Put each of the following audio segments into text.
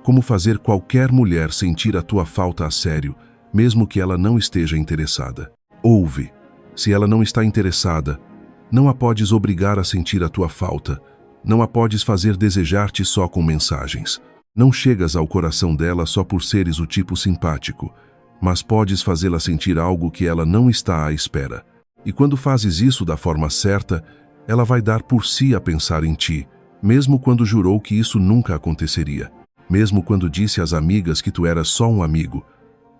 Como fazer qualquer mulher sentir a tua falta a sério, mesmo que ela não esteja interessada. Ouve. Se ela não está interessada, não a podes obrigar a sentir a tua falta. Não a podes fazer desejar-te só com mensagens. Não chegas ao coração dela só por seres o tipo simpático, mas podes fazê-la sentir algo que ela não está à espera. E quando fazes isso da forma certa, ela vai dar por si a pensar em ti, mesmo quando jurou que isso nunca aconteceria. Mesmo quando disse às amigas que tu eras só um amigo.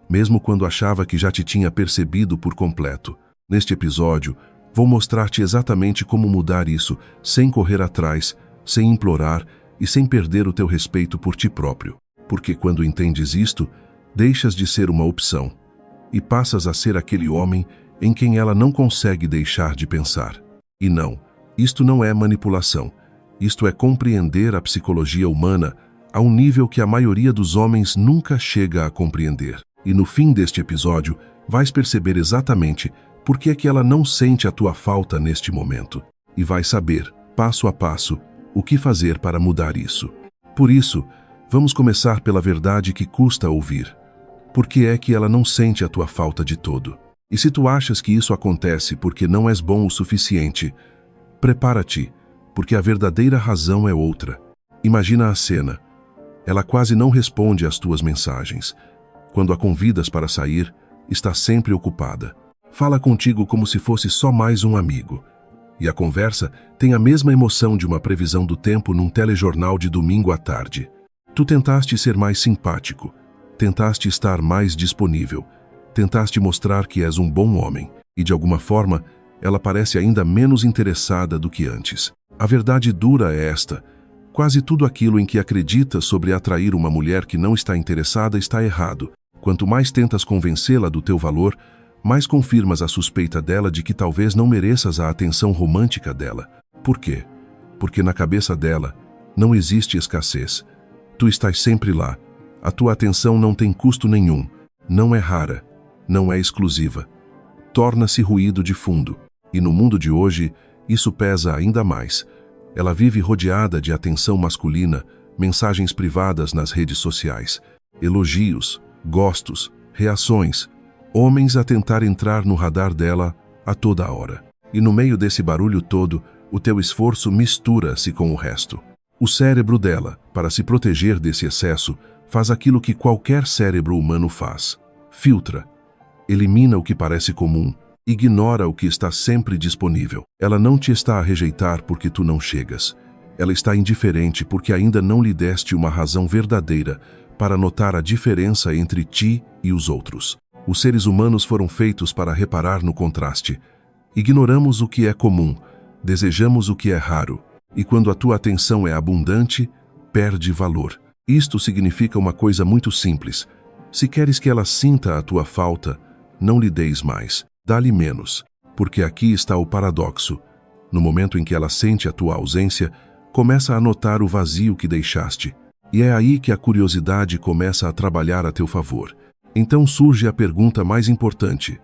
Mesmo quando achava que já te tinha percebido por completo. Neste episódio, vou mostrar-te exatamente como mudar isso, sem correr atrás, sem implorar e sem perder o teu respeito por ti próprio. Porque quando entendes isto, deixas de ser uma opção e passas a ser aquele homem em quem ela não consegue deixar de pensar. E não, isto não é manipulação. Isto é compreender a psicologia humana a um nível que a maioria dos homens nunca chega a compreender. E no fim deste episódio, vais perceber exatamente por que é que ela não sente a tua falta neste momento. E vais saber, passo a passo, o que fazer para mudar isso. Por isso, vamos começar pela verdade que custa ouvir. Por que é que ela não sente a tua falta de todo? E se tu achas que isso acontece porque não és bom o suficiente, prepara-te, porque a verdadeira razão é outra. Imagina a cena. Ela quase não responde às tuas mensagens. Quando a convidas para sair, está sempre ocupada. Fala contigo como se fosse só mais um amigo. E a conversa tem a mesma emoção de uma previsão do tempo num telejornal de domingo à tarde. Tu tentaste ser mais simpático, tentaste estar mais disponível, tentaste mostrar que és um bom homem, e de alguma forma, ela parece ainda menos interessada do que antes. A verdade dura é esta. Quase tudo aquilo em que acreditas sobre atrair uma mulher que não está interessada está errado. Quanto mais tentas convencê-la do teu valor, mais confirmas a suspeita dela de que talvez não mereças a atenção romântica dela. Por quê? Porque na cabeça dela não existe escassez. Tu estás sempre lá. A tua atenção não tem custo nenhum. Não é rara. Não é exclusiva. Torna-se ruído de fundo. E no mundo de hoje, isso pesa ainda mais. Ela vive rodeada de atenção masculina, mensagens privadas nas redes sociais, elogios, gostos, reações, homens a tentar entrar no radar dela a toda hora. E no meio desse barulho todo, o teu esforço mistura-se com o resto. O cérebro dela, para se proteger desse excesso, faz aquilo que qualquer cérebro humano faz. Filtra. Elimina o que parece comum. Ignora o que está sempre disponível. Ela não te está a rejeitar porque tu não chegas. Ela está indiferente porque ainda não lhe deste uma razão verdadeira para notar a diferença entre ti e os outros. Os seres humanos foram feitos para reparar no contraste. Ignoramos o que é comum, desejamos o que é raro, e quando a tua atenção é abundante, perde valor. Isto significa uma coisa muito simples. Se queres que ela sinta a tua falta, não lhe deis mais. Dá-lhe menos, porque aqui está o paradoxo. No momento em que ela sente a tua ausência, começa a notar o vazio que deixaste. E é aí que a curiosidade começa a trabalhar a teu favor. Então surge a pergunta mais importante.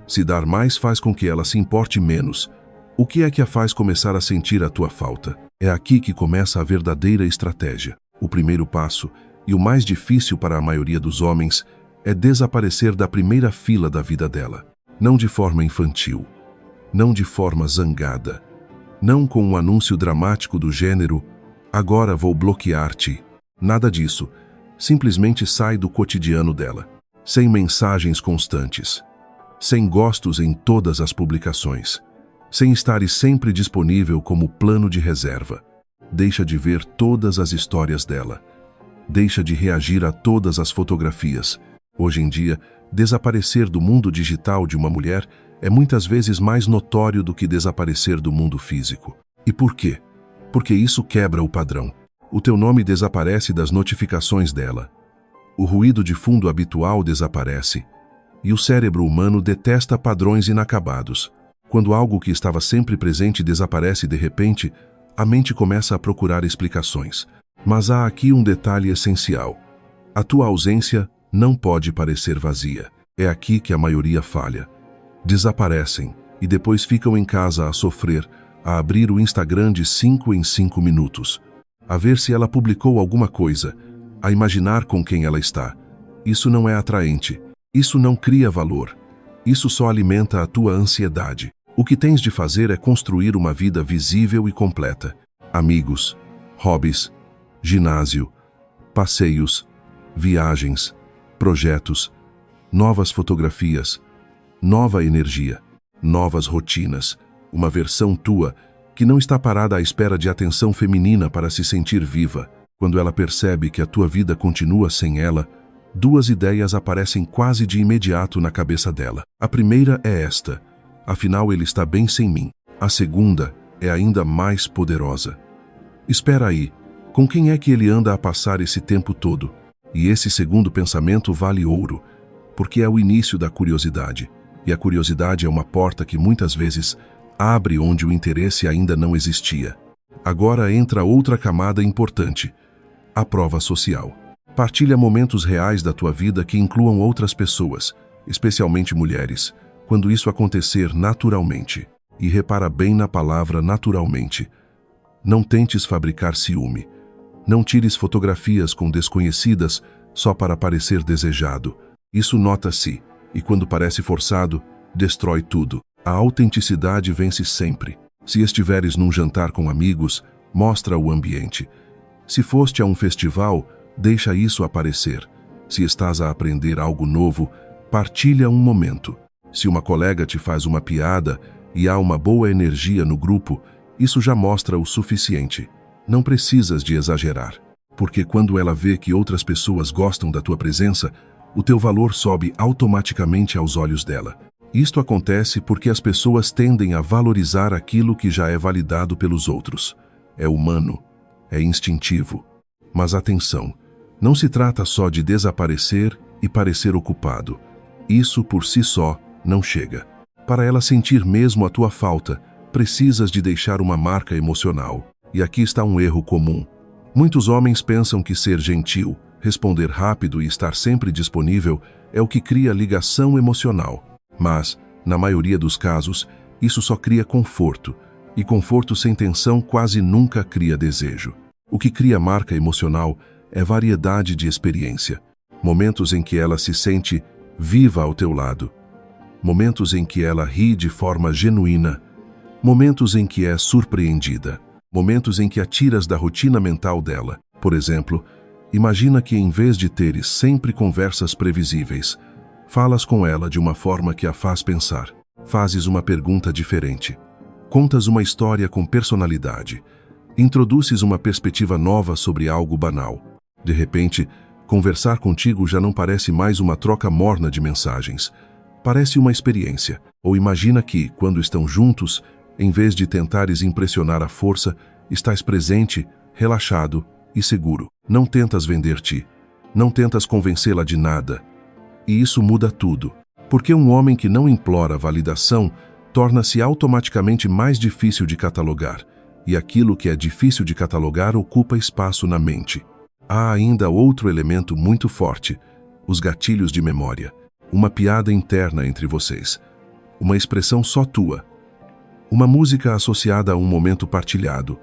Se dar mais faz com que ela se importe menos, o que é que a faz começar a sentir a tua falta? É aqui que começa a verdadeira estratégia. O primeiro passo, e o mais difícil para a maioria dos homens, é desaparecer da primeira fila da vida dela. Não de forma infantil, não de forma zangada, não com um anúncio dramático do gênero "agora vou bloquear-te". Nada disso. Simplesmente sai do cotidiano dela, sem mensagens constantes, sem gostos em todas as publicações, sem estar sempre disponível como plano de reserva. Deixa de ver todas as histórias dela. Deixa de reagir a todas as fotografias. Hoje em dia, desaparecer do mundo digital de uma mulher é muitas vezes mais notório do que desaparecer do mundo físico. E por quê? Porque isso quebra o padrão. O teu nome desaparece das notificações dela. O ruído de fundo habitual desaparece. E o cérebro humano detesta padrões inacabados. Quando algo que estava sempre presente desaparece de repente, a mente começa a procurar explicações. Mas há aqui um detalhe essencial. A tua ausência não pode parecer vazia. É aqui que a maioria falha. Desaparecem e depois ficam em casa a sofrer, a abrir o Instagram de 5 em 5 minutos, a ver se ela publicou alguma coisa, a imaginar com quem ela está. Isso não é atraente. Isso não cria valor. Isso só alimenta a tua ansiedade. O que tens de fazer é construir uma vida visível e completa. Amigos, hobbies, ginásio, passeios, viagens, projetos, novas fotografias, nova energia, novas rotinas, uma versão tua que não está parada à espera de atenção feminina para se sentir viva. Quando ela percebe que a tua vida continua sem ela, duas ideias aparecem quase de imediato na cabeça dela. A primeira é esta: afinal ele está bem sem mim. A segunda é ainda mais poderosa. Espera aí, com quem é que ele anda a passar esse tempo todo? E esse segundo pensamento vale ouro, porque é o início da curiosidade. E a curiosidade é uma porta que muitas vezes abre onde o interesse ainda não existia. Agora entra outra camada importante: a prova social. Partilha momentos reais da tua vida que incluam outras pessoas, especialmente mulheres, quando isso acontecer naturalmente. E repara bem na palavra naturalmente. Não tentes fabricar ciúme. Não tires fotografias com desconhecidas só para parecer desejado. Isso nota-se, e quando parece forçado, destrói tudo. A autenticidade vence sempre. Se estiveres num jantar com amigos, mostra o ambiente. Se foste a um festival, deixa isso aparecer. Se estás a aprender algo novo, partilha um momento. Se uma colega te faz uma piada e há uma boa energia no grupo, isso já mostra o suficiente. Não precisas de exagerar, porque quando ela vê que outras pessoas gostam da tua presença, o teu valor sobe automaticamente aos olhos dela. Isto acontece porque as pessoas tendem a valorizar aquilo que já é validado pelos outros. É humano, é instintivo. Mas atenção, não se trata só de desaparecer e parecer ocupado. Isso por si só não chega. Para ela sentir mesmo a tua falta, precisas de deixar uma marca emocional. E aqui está um erro comum. Muitos homens pensam que ser gentil, responder rápido e estar sempre disponível é o que cria ligação emocional. Mas, na maioria dos casos, isso só cria conforto. E conforto sem tensão quase nunca cria desejo. O que cria marca emocional é variedade de experiência. Momentos em que ela se sente viva ao teu lado. Momentos em que ela ri de forma genuína. Momentos em que é surpreendida. Momentos em que a tiras da rotina mental dela. Por exemplo, imagina que em vez de teres sempre conversas previsíveis, falas com ela de uma forma que a faz pensar. Fazes uma pergunta diferente. Contas uma história com personalidade. Introduzes uma perspectiva nova sobre algo banal. De repente, conversar contigo já não parece mais uma troca morna de mensagens. Parece uma experiência. Ou imagina que, quando estão juntos, em vez de tentares impressionar à força, estás presente, relaxado e seguro. Não tentas vender-te. Não tentas convencê-la de nada. E isso muda tudo. Porque um homem que não implora validação torna-se automaticamente mais difícil de catalogar. E aquilo que é difícil de catalogar ocupa espaço na mente. Há ainda outro elemento muito forte: os gatilhos de memória. Uma piada interna entre vocês. Uma expressão só tua. Uma música associada a um momento partilhado.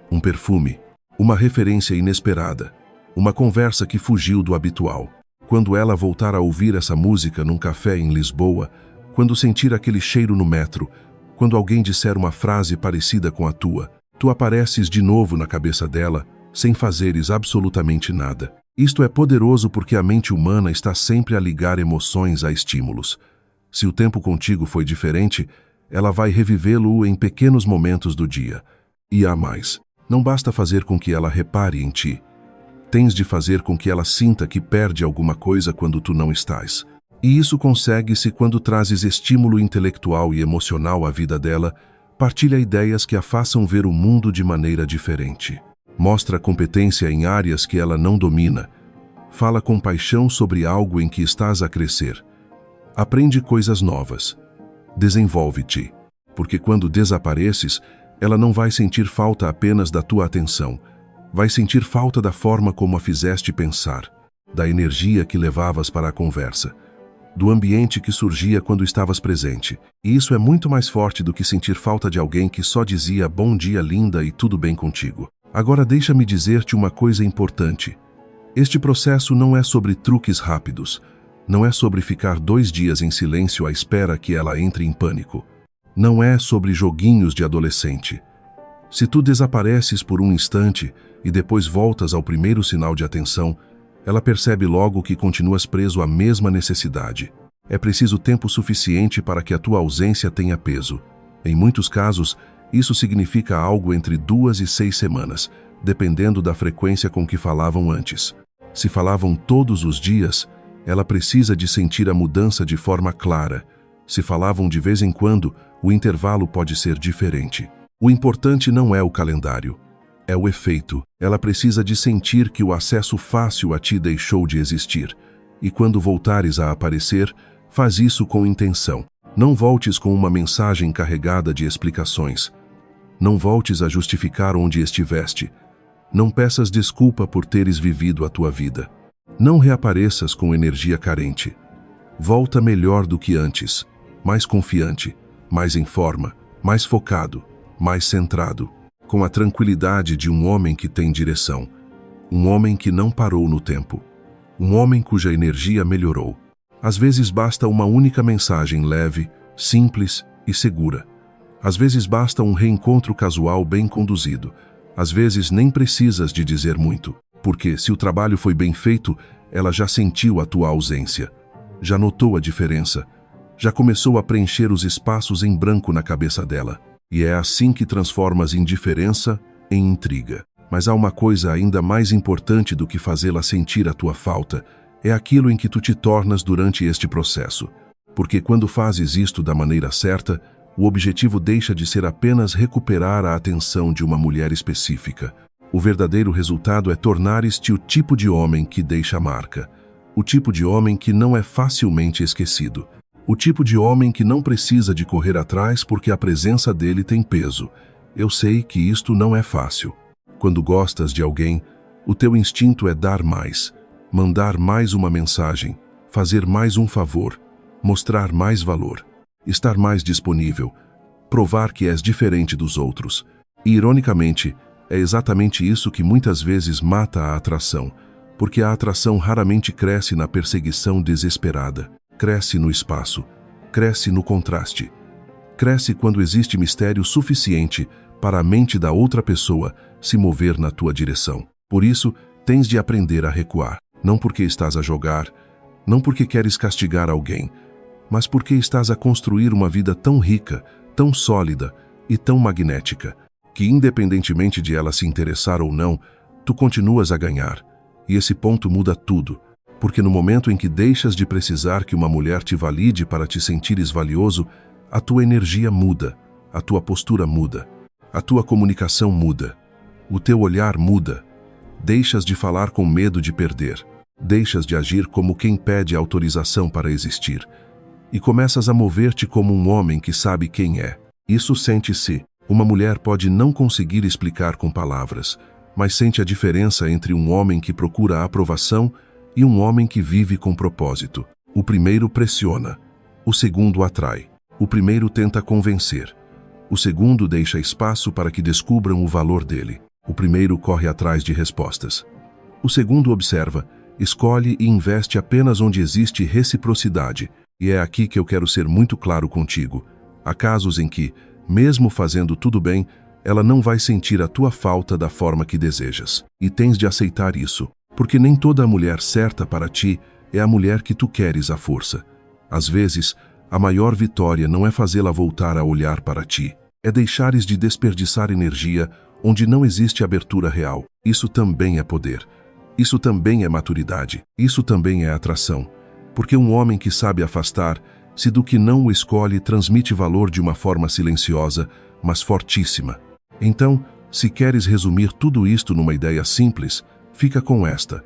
Um perfume. Uma referência inesperada. Uma conversa que fugiu do habitual. Quando ela voltar a ouvir essa música num café em Lisboa, quando sentir aquele cheiro no metro, quando alguém disser uma frase parecida com a tua, tu apareces de novo na cabeça dela, sem fazeres absolutamente nada. Isto é poderoso porque a mente humana está sempre a ligar emoções a estímulos. Se o tempo contigo foi diferente, ela vai revivê-lo em pequenos momentos do dia. E há mais. Não basta fazer com que ela repare em ti. Tens de fazer com que ela sinta que perde alguma coisa quando tu não estás. E isso consegue-se quando trazes estímulo intelectual e emocional à vida dela, partilha ideias que a façam ver o mundo de maneira diferente. Mostra competência em áreas que ela não domina. Fala com paixão sobre algo em que estás a crescer. Aprende coisas novas. Desenvolve-te. Porque quando desapareces, ela não vai sentir falta apenas da tua atenção. Vai sentir falta da forma como a fizeste pensar, da energia que levavas para a conversa, do ambiente que surgia quando estavas presente. E isso é muito mais forte do que sentir falta de alguém que só dizia bom dia linda e tudo bem contigo. Agora deixa-me dizer-te uma coisa importante. Este processo não é sobre truques rápidos. Não é sobre ficar 2 dias em silêncio à espera que ela entre em pânico. Não é sobre joguinhos de adolescente. Se tu desapareces por um instante e depois voltas ao primeiro sinal de atenção, ela percebe logo que continuas preso à mesma necessidade. É preciso tempo suficiente para que a tua ausência tenha peso. Em muitos casos, isso significa algo entre 2 e 6 semanas, dependendo da frequência com que falavam antes. Se falavam todos os dias, ela precisa de sentir a mudança de forma clara. Se falavam de vez em quando, o intervalo pode ser diferente. O importante não é o calendário, é o efeito. Ela precisa de sentir que o acesso fácil a ti deixou de existir. E quando voltares a aparecer, faz isso com intenção. Não voltes com uma mensagem carregada de explicações. Não voltes a justificar onde estiveste. Não peças desculpa por teres vivido a tua vida. Não reapareças com energia carente. Volta melhor do que antes, mais confiante, mais em forma, mais focado, mais centrado, com a tranquilidade de um homem que tem direção, um homem que não parou no tempo, um homem cuja energia melhorou. Às vezes basta uma única mensagem leve, simples e segura. Às vezes basta um reencontro casual bem conduzido. Às vezes nem precisas de dizer muito, porque se o trabalho foi bem feito, ela já sentiu a tua ausência, já notou a diferença, já começou a preencher os espaços em branco na cabeça dela. E é assim que transformas indiferença em intriga. Mas há uma coisa ainda mais importante do que fazê-la sentir a tua falta, é aquilo em que tu te tornas durante este processo. Porque quando fazes isto da maneira certa, o objetivo deixa de ser apenas recuperar a atenção de uma mulher específica. O verdadeiro resultado é tornares-te o tipo de homem que deixa marca. O tipo de homem que não é facilmente esquecido. O tipo de homem que não precisa de correr atrás porque a presença dele tem peso. Eu sei que isto não é fácil. Quando gostas de alguém, o teu instinto é dar mais, mandar mais uma mensagem, fazer mais um favor, mostrar mais valor, estar mais disponível, provar que és diferente dos outros. E, ironicamente, é exatamente isso que muitas vezes mata a atração, porque a atração raramente cresce na perseguição desesperada. Cresce no espaço, cresce no contraste. Cresce quando existe mistério suficiente para a mente da outra pessoa se mover na tua direção. Por isso, tens de aprender a recuar. Não porque estás a jogar, não porque queres castigar alguém, mas porque estás a construir uma vida tão rica, tão sólida e tão magnética, que independentemente de ela se interessar ou não, tu continuas a ganhar. E esse ponto muda tudo. Porque no momento em que deixas de precisar que uma mulher te valide para te sentires valioso, a tua energia muda, a tua postura muda, a tua comunicação muda, o teu olhar muda. Deixas de falar com medo de perder, deixas de agir como quem pede autorização para existir, e começas a mover-te como um homem que sabe quem é. Isso sente-se. Uma mulher pode não conseguir explicar com palavras, mas sente a diferença entre um homem que procura a aprovação e um homem que vive com propósito. O primeiro pressiona, o segundo atrai. O primeiro tenta convencer, o segundo deixa espaço para que descubram o valor dele. O primeiro corre atrás de respostas. O segundo observa, escolhe e investe apenas onde existe reciprocidade. E é aqui que eu quero ser muito claro contigo. Há casos em que, mesmo fazendo tudo bem, ela não vai sentir a tua falta da forma que desejas. E tens de aceitar isso. Porque nem toda a mulher certa para ti é a mulher que tu queres à força. Às vezes, a maior vitória não é fazê-la voltar a olhar para ti. É deixares de desperdiçar energia onde não existe abertura real. Isso também é poder. Isso também é maturidade. Isso também é atração. Porque um homem que sabe afastar, se do que não o escolhe, transmite valor de uma forma silenciosa, mas fortíssima. Então, se queres resumir tudo isto numa ideia simples, fica com esta.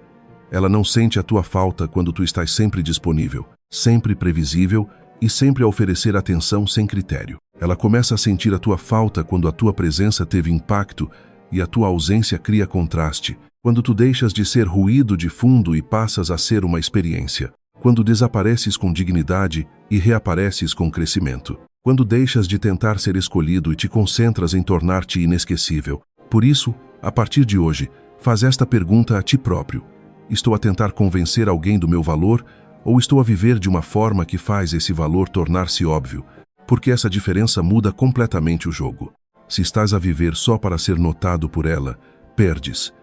Ela não sente a tua falta quando tu estás sempre disponível, sempre previsível e sempre a oferecer atenção sem critério. Ela começa a sentir a tua falta quando a tua presença teve impacto e a tua ausência cria contraste. Quando tu deixas de ser ruído de fundo e passas a ser uma experiência. Quando desapareces com dignidade e reapareces com crescimento. Quando deixas de tentar ser escolhido e te concentras em tornar-te inesquecível. Por isso, a partir de hoje, faz esta pergunta a ti próprio. Estou a tentar convencer alguém do meu valor ou estou a viver de uma forma que faz esse valor tornar-se óbvio? Porque essa diferença muda completamente o jogo. Se estás a viver só para ser notado por ela, perdes.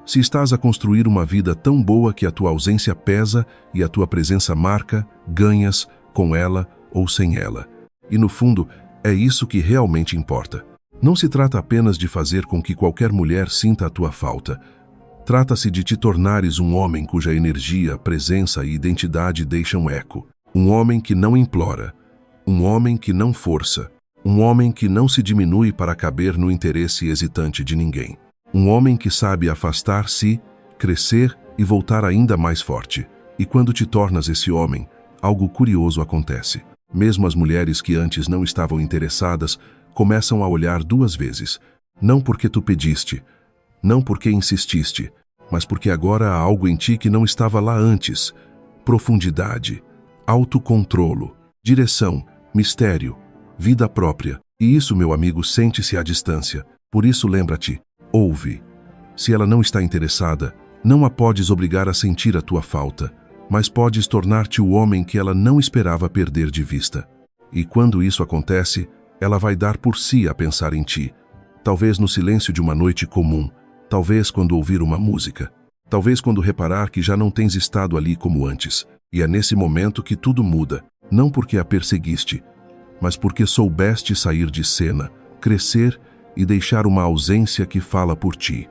Se estás a construir uma vida tão boa que a tua ausência pesa e a tua presença marca, ganhas, com ela ou sem ela. E no fundo, é isso que realmente importa. Não se trata apenas de fazer com que qualquer mulher sinta a tua falta. Trata-se de te tornares um homem cuja energia, presença e identidade deixam eco. Um homem que não implora. Um homem que não força. Um homem que não se diminui para caber no interesse hesitante de ninguém. Um homem que sabe afastar-se, crescer e voltar ainda mais forte. E quando te tornas esse homem, algo curioso acontece. Mesmo as mulheres que antes não estavam interessadas começam a olhar duas vezes. Não porque tu pediste, não porque insististe, mas porque agora há algo em ti que não estava lá antes. Profundidade, autocontrolo, direção, mistério, vida própria. E isso, meu amigo, sente-se à distância. Por isso lembra-te, ouve. Se ela não está interessada, não a podes obrigar a sentir a tua falta, mas podes tornar-te o homem que ela não esperava perder de vista. E quando isso acontece, ela vai dar por si a pensar em ti. Talvez no silêncio de uma noite comum, talvez quando ouvir uma música, talvez quando reparar que já não tens estado ali como antes. E é nesse momento que tudo muda, não porque a perseguiste, mas porque soubeste sair de cena, crescer e deixar uma ausência que fala por ti.